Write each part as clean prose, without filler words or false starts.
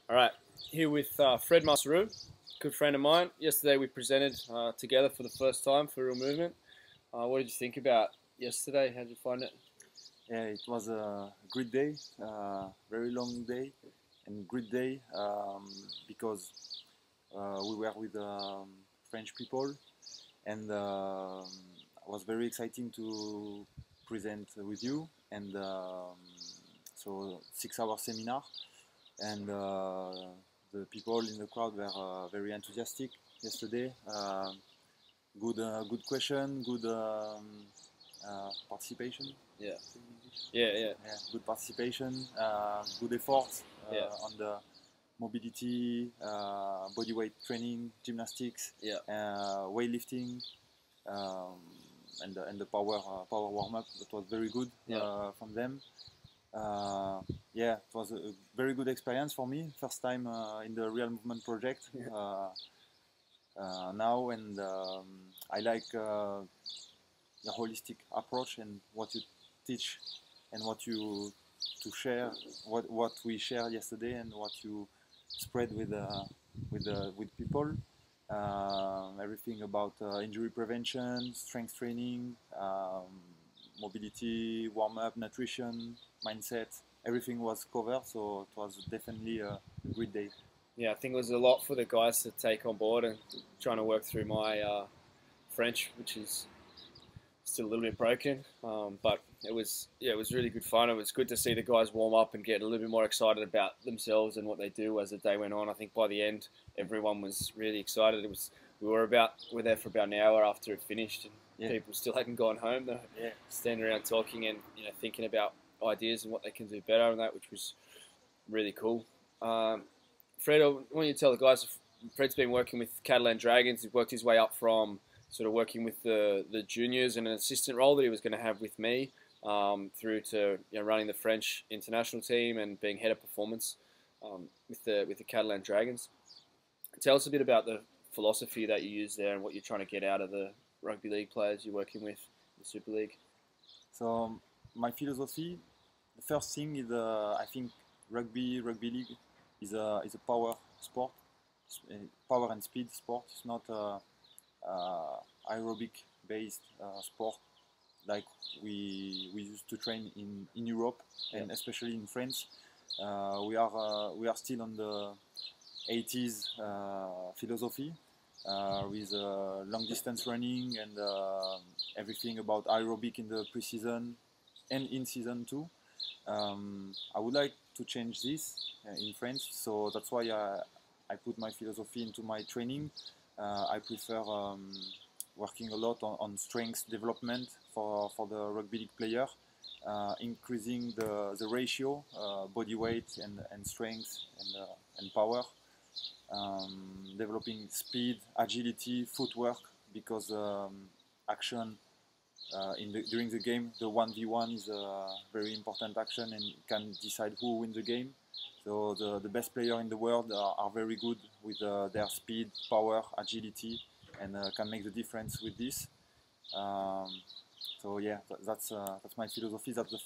All right, here with Fred Marcerou, good friend of mine. Yesterday we presented together for the first time for Real Movement. What did you think about yesterday? How did you find it? Yeah, it was a great day, very long day, and great day because we were with French people, and it was very exciting to present with you. And so 6 hour seminar, and the people in the crowd were very enthusiastic yesterday. Good question, good participation. Yeah, yeah. Yeah, good participation, good efforts Yeah. on the mobility, body weight training, gymnastics, Yeah. weightlifting, um, and the power warm up. That was very good from them. Yeah, it was a very good experience for me. First time in the Real Movement project now, and I like the holistic approach and what you teach and what you to share, what we shared yesterday and what you spread with people. Everything about injury prevention, strength training, mobility, warm up, nutrition, mindset. Everything was covered, so it was definitely a great day. Yeah, I think it was a lot for the guys to take on board and trying to work through my French, which is still a little bit broken. But it was really good fun. It was good to see the guys warm up and get a little bit more excited about themselves and what they do as the day went on. I think by the end, everyone was really excited. We were there for about an hour after it finished, and people still hadn't gone home. They were standing around talking and thinking about ideas and what they can do better and that, which was really cool. Fred, why don't you tell the guys? Fred's been working with Catalan Dragons. He's worked his way up from sort of working with the juniors and an assistant role that he was going to have with me, through to running the French international team and being head of performance with the Catalan Dragons. Tell us a bit about the philosophy that you use there and what you're trying to get out of the rugby league players you're working with in the Super League. So my philosophy, the first thing is I think rugby league is a power sport, power and speed sport. It's not aerobic based sport like we used to train in Europe and especially in France. We are still on the 80s philosophy with long distance running and everything about aerobic in the pre-season and in season too. I would like to change this in France, so that's why I put my philosophy into my training. I prefer working a lot on strength development for the rugby league player, increasing the ratio, body weight and strength and power, developing speed, agility, footwork, because action during the game, the 1v1 is a very important action and can decide who wins the game. So the best player in the world are very good with their speed, power, agility, and can make the difference with this. So yeah, that's my philosophy. That's the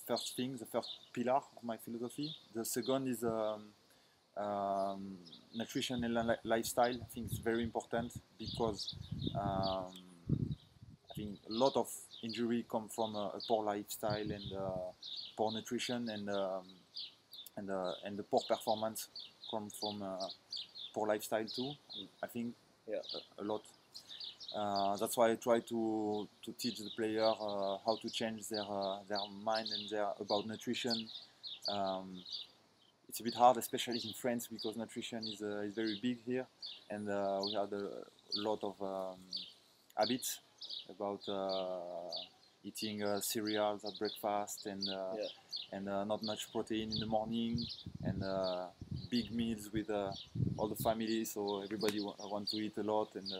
first thing, the first pillar of my philosophy. The second is nutrition and lifestyle. I think it's very important because I think a lot of injury come from a poor lifestyle and poor nutrition and the poor performance come from poor lifestyle too. I think a lot. That's why I try to teach the player how to change their mind and about nutrition. It's a bit hard, especially in France, because nutrition is very big here, and we had a lot of habits about eating cereals at breakfast and not much protein in the morning and big meals with all the family. So everybody want to eat a lot and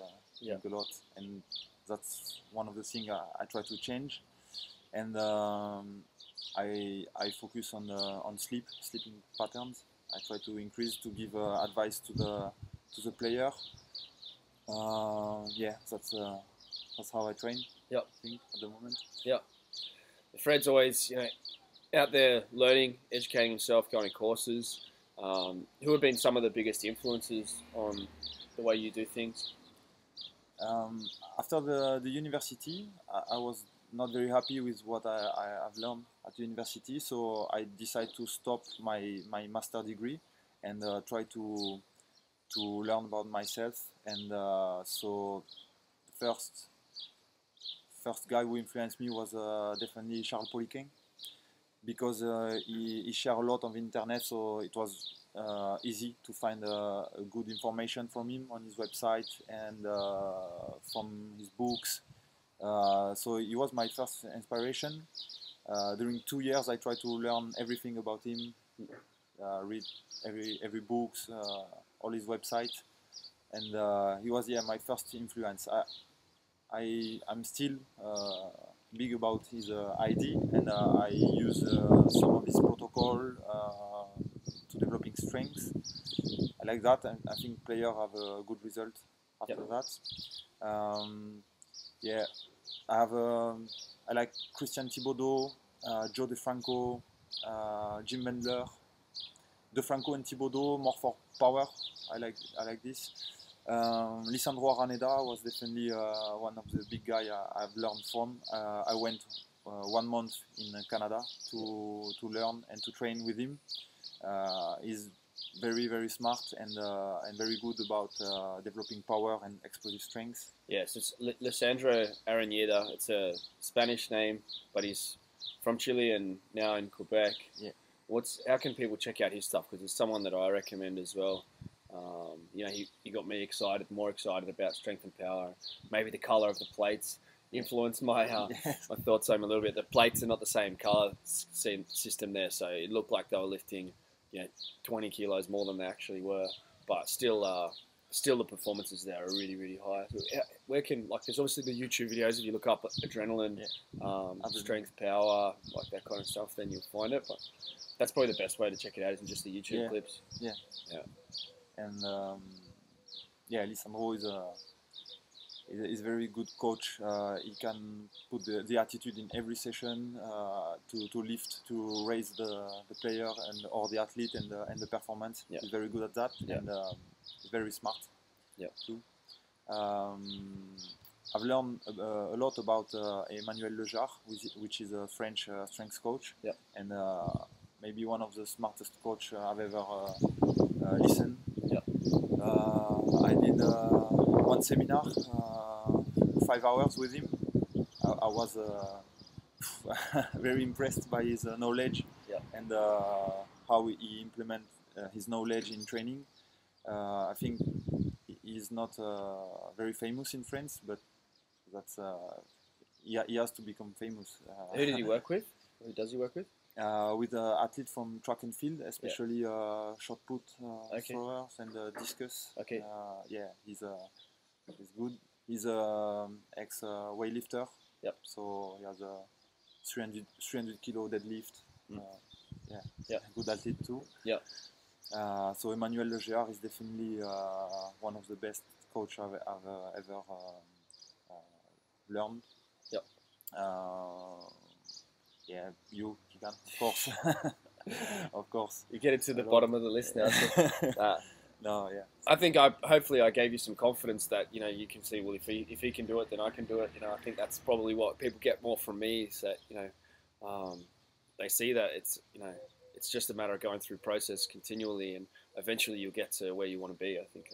drink a lot, and that's one of the things I try to change. And I focus on sleeping patterns. I try to increase to give advice to the player. Yeah, that's how I train. Yep. I think at the moment. Yep. Fred's always, out there learning, educating himself, going to courses. Who have been some of the biggest influences on the way you do things? Um, After the university, I was not very happy with what I have learned at university, so I decided to stop my master degree and try to learn about myself. And so the first guy who influenced me was definitely Charles Poliquin, because he shared a lot on the internet, so it was easy to find good information from him on his website and from his books. So he was my first inspiration. During 2 years, I tried to learn everything about him, read every books, all his website, and he was my first influence. I'm still big about his ID, and I use some of his protocol to developing strengths. I like that, and I think players have a good result after that. Yeah, I like Christian Thibodeau, Joe DeFranco, Jim Bendler. DeFranco and Thibodeau more for power. I like this. Lisandro Araneda was definitely one of the big guys I've learned from. I went 1 month in Canada to learn and to train with him. He's very smart and very good about developing power and explosive strength. Yes, it's Lisandro Araneda. It's a Spanish name, but he's from Chile and now in Quebec. Yeah. How can people check out his stuff? Because it's someone that I recommend as well. He got me more excited about strength and power. Maybe the color of the plates influenced my my thoughts on him a little bit. The plates are not the same color system there, so it looked like they were lifting 20 kilos more than they actually were. But still the performances there are really high. So where there's obviously the YouTube videos. If you look up adrenaline, strength, power, like that kind of stuff, then you'll find it. But that's probably the best way to check it out is in just the YouTube clips. Yeah. And Lisandro is a very good coach. He can put the attitude in every session to lift, to raise the player or the athlete and the performance. Yeah. He's very good at that, and he's very smart. Yeah. Too. I've learned a lot about Emmanuel Lejar, which is a French strength coach, and maybe one of the smartest coach I've ever listened. I did one seminar, 5 hours with him. I was very impressed by his knowledge and how he implements his knowledge in training. I think he's not very famous in France, but that's he has to become famous. Who did he work with? Who does he work with? With athletes from track and field, especially shot put throwers and discus. Okay. He's good. He's ex weightlifter. Yep. So he has a 300 kilo deadlift. Good athlete too. Yeah. So Emmanuel Leger is definitely one of the best coach I've ever learned. Yep. You can, of course. Of course. You get it to the bottom of the list now. So, no, yeah. I think hopefully I gave you some confidence that you can see, well, if he can do it, then I can do it. I think that's probably what people get more from me, is that they see that it's just a matter of going through process continually, and eventually you'll get to where you want to be. I think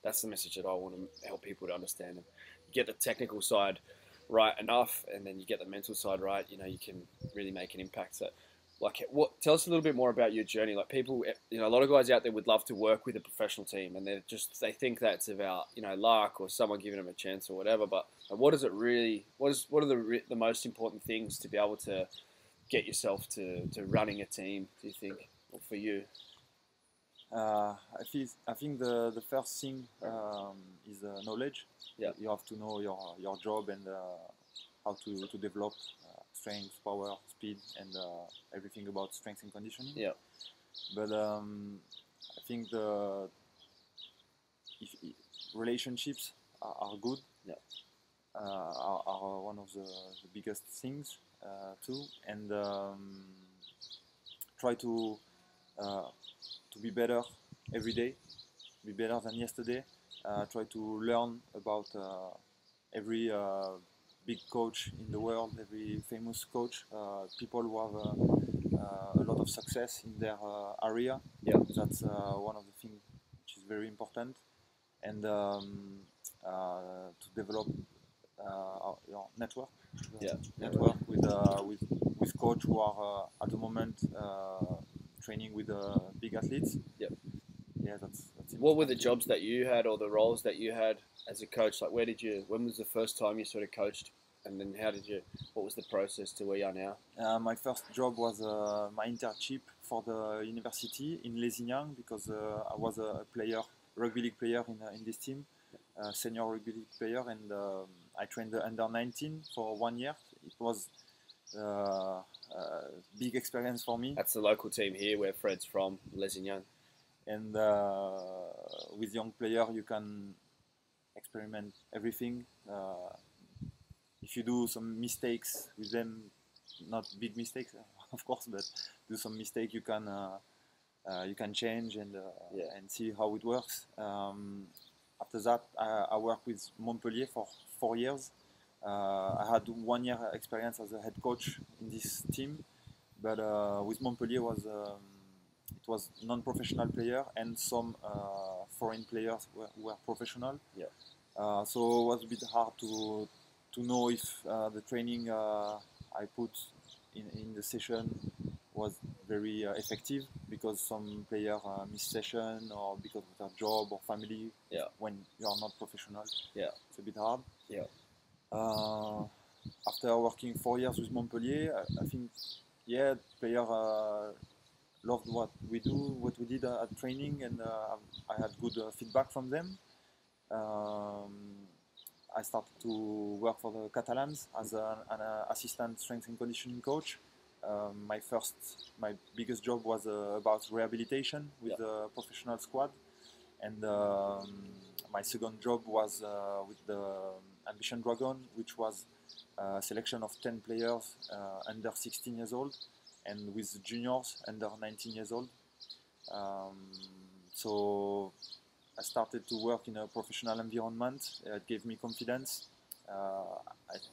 that's the message that I want to help people to understand. And you get the technical side right enough, and then you get the mental side right. You can really make an impact. So, tell us a little bit more about your journey. Like people, a lot of guys out there would love to work with a professional team, and they think that's about luck or someone giving them a chance or whatever. But what is it really? What are the most important things to be able to get yourself to running a team, do you think, or for you? I think the first thing is knowledge. Yeah. You have to know your job and how to develop strength, power, speed, and everything about strength and conditioning. Yeah. But I think relationships are good. Yeah. Are one of the biggest things too, and try to be better every day, be better than yesterday. Try to learn about every big coach in the world, every famous coach, people who have a lot of success in their area. Yeah. That's one of the things which is very important, and to develop your network. Yeah. Network with coach who are at the moment training with big athletes. Yeah. Yeah, that's What were the important too. jobs that you had or the roles that you had as a coach? Like, when was the first time you sort of coached? And then what was the process to where you are now? My first job was my internship for the university in Lesignan, because I was a player, rugby league player in this team, senior rugby league player, and I trained the under 19 for 1 year. It was a big experience for me. That's the local team here where Fred's from, Lesignan. And with young player, you can experiment everything. If you do some mistakes with them, not big mistakes, of course, but do some mistake, you can change and see how it works. After that, I worked with Montpellier for 4 years. I had 1 year experience as a head coach in this team, but with Montpellier it was non-professional player, and some foreign players were professional. Yeah. So it was a bit hard to know if the training I put in the session was very effective, because some players miss session or because of their job or family. Yeah. When you are not professional, Yeah. it's a bit hard. Yeah. After working 4 years with Montpellier, I think, yeah, player loved what we did at training, and I had good feedback from them. I started to work for the Catalans as an assistant strength and conditioning coach. My biggest job was about rehabilitation with the professional squad, and my second job was with the Ambition Dragon, which was a selection of 10 players under 16 years old, and with juniors under 19 years old. So I started to work in a professional environment. It gave me confidence.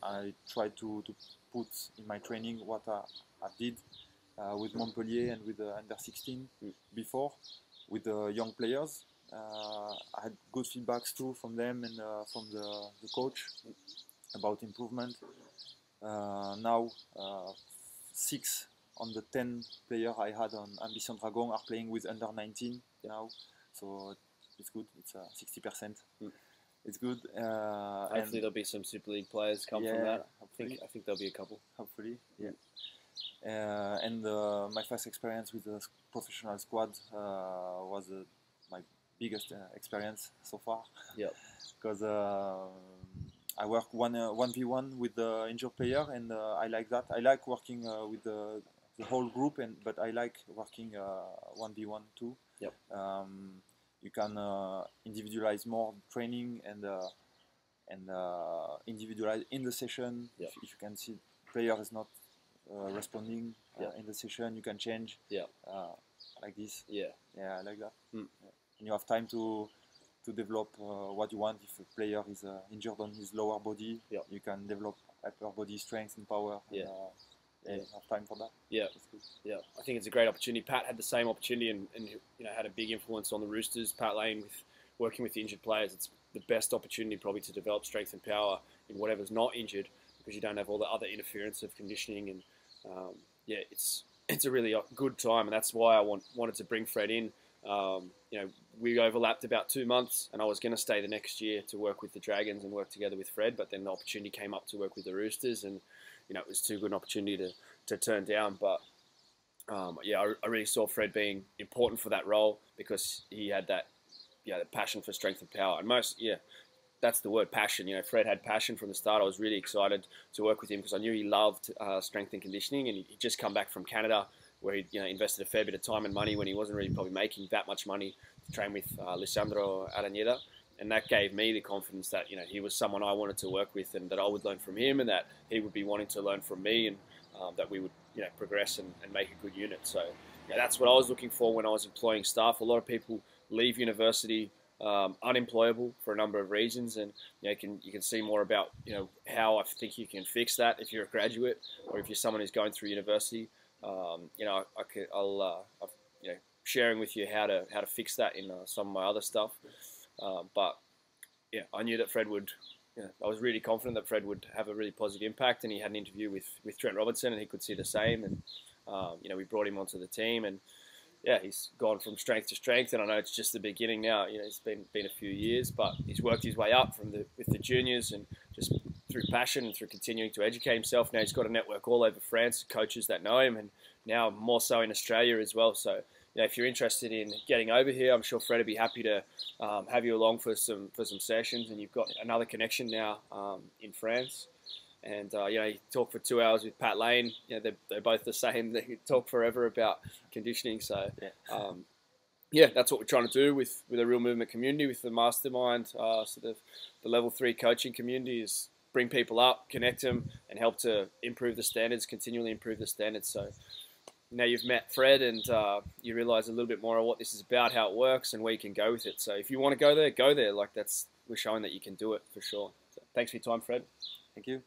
I tried to put in my training what I did with Montpellier and with the under 16 before, with the young players. I had good feedbacks too from them and from the coach about improvement. Now 6 on the 10 players I had on Ambition Dragon are playing with under 19 now, so it's good. It's 60%. It's good. Hopefully there'll be some Super League players come from that. I think there'll be a couple. Hopefully, yeah. And my first experience with the professional squad was my biggest experience so far. Yeah. Because I work 1v1 with the injured player, and I like that. I like working with the whole group, but I like working 1v1 too. Yep. You can individualize more training and individualize in the session. Yep. If you can see player is not responding in the session, you can change. Yeah. Like this. Yeah. Yeah, I like that. Yeah. And you have time to develop what you want. If a player is injured on his lower body, you can develop upper body strength and power. Yeah. And have time for that. Yeah. Yeah. I think it's a great opportunity. Pat had the same opportunity and had a big influence on the Roosters. Pat Lane, working with the injured players, it's the best opportunity probably to develop strength and power in whatever's not injured, because you don't have all the other interference of conditioning. And it's a really good time, and that's why I wanted to bring Fred in. We overlapped about 2 months, and I was going to stay the next year to work with the Dragons and work together with Fred, but then the opportunity came up to work with the Roosters, and it was too good an opportunity to turn down. But I really saw Fred being important for that role, because he had that passion for strength and power, and that's the word, passion. Fred had passion from the start. I was really excited to work with him because I knew he loved strength and conditioning, and he'd just come back from Canada, where he invested a fair bit of time and money when he wasn't really probably making that much money to train with Lisandro Araneda. And that gave me the confidence that he was someone I wanted to work with, and that I would learn from him, and that he would be wanting to learn from me, and that we would progress and make a good unit. So that's what I was looking for when I was employing staff. A lot of people leave university unemployable for a number of reasons, and you can see more about how I think you can fix that if you're a graduate or if you're someone who's going through university. I'll sharing with you how to fix that in some of my other stuff. But yeah, I knew that Fred would. I was really confident that Fred would have a really positive impact, and he had an interview with Trent Robertson, and he could see the same. And we brought him onto the team, and yeah, he's gone from strength to strength. And I know it's just the beginning now. It's been a few years, but he's worked his way up with the juniors, and just through passion and through continuing to educate himself. Now he's got a network all over France, coaches that know him, and now more so in Australia as well. So if you're interested in getting over here, I'm sure Fred would be happy to have you along for some sessions. And you've got another connection now in France. And you talk for 2 hours with Pat Lane. They're both the same. They talk forever about conditioning. So that's what we're trying to do with a real movement community, with the mastermind. So the level 3 coaching community is bring people up, connect them, and help to improve the standards, continually improve the standards. So now you've met Fred, and you realise a little bit more of what this is about, how it works, and where you can go with it. So if you want to go there, go there. We're showing that you can do it for sure. So thanks for your time, Fred. Thank you.